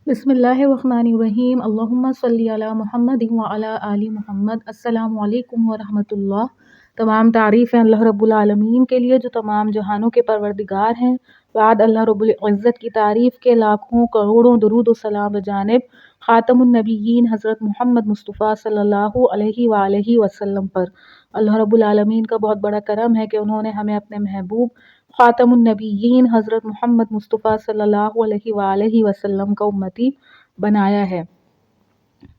بسم اللہ الرحمن الرحیم، اللہم صلی علی محمد وعلی آل محمد۔ السلام علیکم ورحمۃ اللہ۔ تمام تعریفیں اللہ رب العالمین کے لیے جو تمام جہانوں کے پروردگار ہیں۔ بعد اللہ رب العزت کی تعریف کے لاکھوں کروڑوں درود و سلام بجانب خاتم النبیین حضرت محمد مصطفیٰ صلی اللہ علیہ وآلہ وسلم پر۔ اللہ رب العالمین کا بہت بڑا کرم ہے کہ انہوں نے ہمیں اپنے محبوب خاتم النبیین حضرت محمد مصطفیٰ صلی اللہ علیہ وآلہ وسلم کا امتی بنایا ہے۔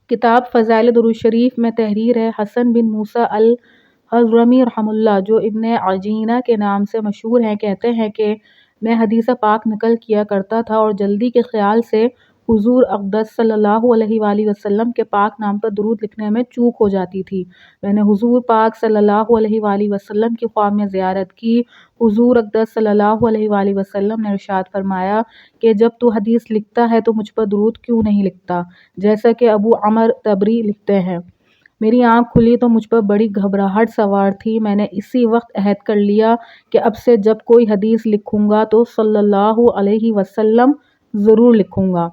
کتاب فضائل درود شریف میں تحریر ہے حسن بن موسیٰ الحضرمی رحمہ اللہ، جو ابن عجینہ کے نام سے مشہور ہیں۔ کہتے ہیں کہ میں حدیث پاک نقل کیا کرتا تھا اور جلدی کے خیال سے حضور اقدس صلی اللہ علیہ وآلہ وسلم کے پاک نام پر درود لکھنے میں چوک ہو جاتی تھی۔ میں نے حضور پاک صلی اللہ علیہ وآلہ وسلم کی خواب میں زیارت کی۔ حضور اقدس صلی اللہ علیہ وآلہ وسلم نے ارشاد فرمایا کہ جب تو حدیث لکھتا ہے تو مجھ پر درود کیوں نہیں لکھتا، جیسا کہ ابو عمر طبری لکھتے ہیں۔ میری آنکھ کھلی تو مجھ پر بڑی گھبراہٹ سوار تھی۔ میں نے اسی وقت عہد کر لیا کہ اب سے جب کوئی حدیث لکھوں گا تو صلی اللہ علیہ وسلم ضرور لکھوں گا۔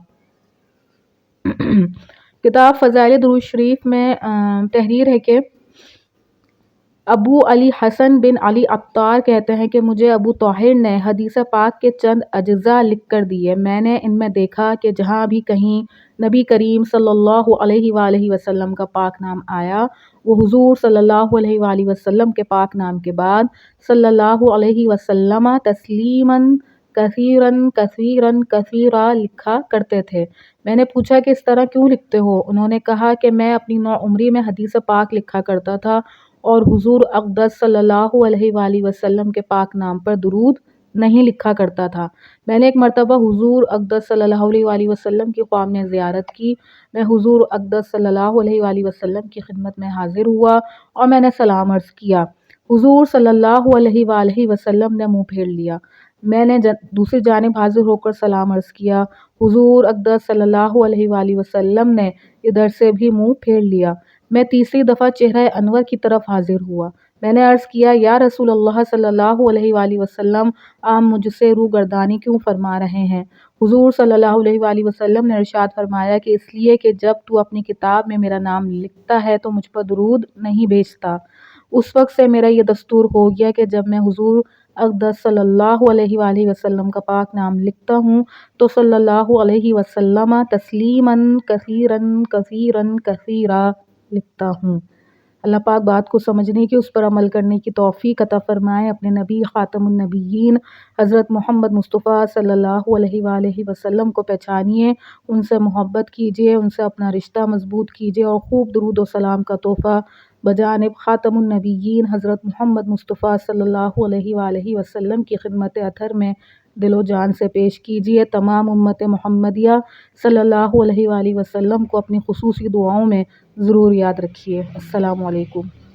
کتاب فضائل درود شریف میں تحریر ہے کہ ابو علی حسن بن علی عطار کہتے ہیں کہ مجھے ابو طاہر نے حدیث پاک کے چند اجزاء لکھ کر دیے۔ میں نے ان میں دیکھا کہ جہاں بھی کہیں نبی کریم صلی اللہ علیہ وآلہ وسلم کا پاک نام آیا، وہ حضور صلی اللہ علیہ وآلہ وسلم کے پاک نام کے بعد صلی اللہ علیہ وسلم تسلیماً کثیراً کثیراً کثیرا لکھا کرتے تھے۔ میں نے پوچھا کہ اس طرح کیوں لکھتے ہو؟ انہوں نے کہا کہ میں اپنی نوعمری میں حدیث پاک لکھا کرتا تھا اور حضور اقدس صلی اللہ علیہ وآلہ وسلم کے پاک نام پر درود نہیں لکھا کرتا تھا۔ میں نے ایک مرتبہ حضور اقدس صلی اللہ علیہ وآلہ وسلم کی خواب میں زیارت کی۔ میں حضور اقدس صلی اللہ علیہ وآلہ وسلم کی خدمت میں حاضر ہوا اور میں نے سلام عرض کیا۔ حضور صلی اللہ علیہ وآلہ وسلم نے منہ پھیر لیا۔ میں نے دوسری جانب حاضر ہو کر سلام عرض کیا۔ حضور اقدس صلی اللہ علیہ وآلہ وسلم نے ادھر سے بھی منہ پھیر لیا۔ میں تیسری دفعہ چہرہ انور کی طرف حاضر ہوا۔ میں نے عرض کیا، یا رسول اللہ صلی اللہ علیہ وآلہ وسلم، آپ مجھ سے روگردانی کیوں فرما رہے ہیں؟ حضور صلی اللہ علیہ وآلہ وسلم نے ارشاد فرمایا کہ اس لیے کہ جب تو اپنی کتاب میں میرا نام لکھتا ہے تو مجھ پر درود نہیں بھیجتا۔ اس وقت سے میرا یہ دستور ہو گیا کہ جب میں حضور اقدس صلی اللہ علیہ وآلہ وسلم کا پاک نام لکھتا ہوں تو صلی اللہ علیہ وسلم تسلیماً کثیراً کثیراً کثیرا لکھتا ہوں۔ اللہ پاک بات کو سمجھنے کی، اس پر عمل کرنے کی توفیق عطا فرمائے۔ اپنے نبی خاتم النبیین حضرت محمد مصطفیٰ صلی اللہ علیہ وآلہ وسلم کو پہچانیے، ان سے محبت کیجیے، ان سے اپنا رشتہ مضبوط کیجیے اور خوب درود و سلام کا تحفہ بجانب خاتم النبیین حضرت محمد مصطفیٰ صلی اللہ علیہ وآلہ وسلم کی خدمت اطہر میں دل و جان سے پیش کیجیے۔ تمام امت محمدیہ صلی اللہ علیہ وآلہ وسلم کو اپنی خصوصی دعاؤں میں ضرور یاد رکھیے۔ السلام علیکم۔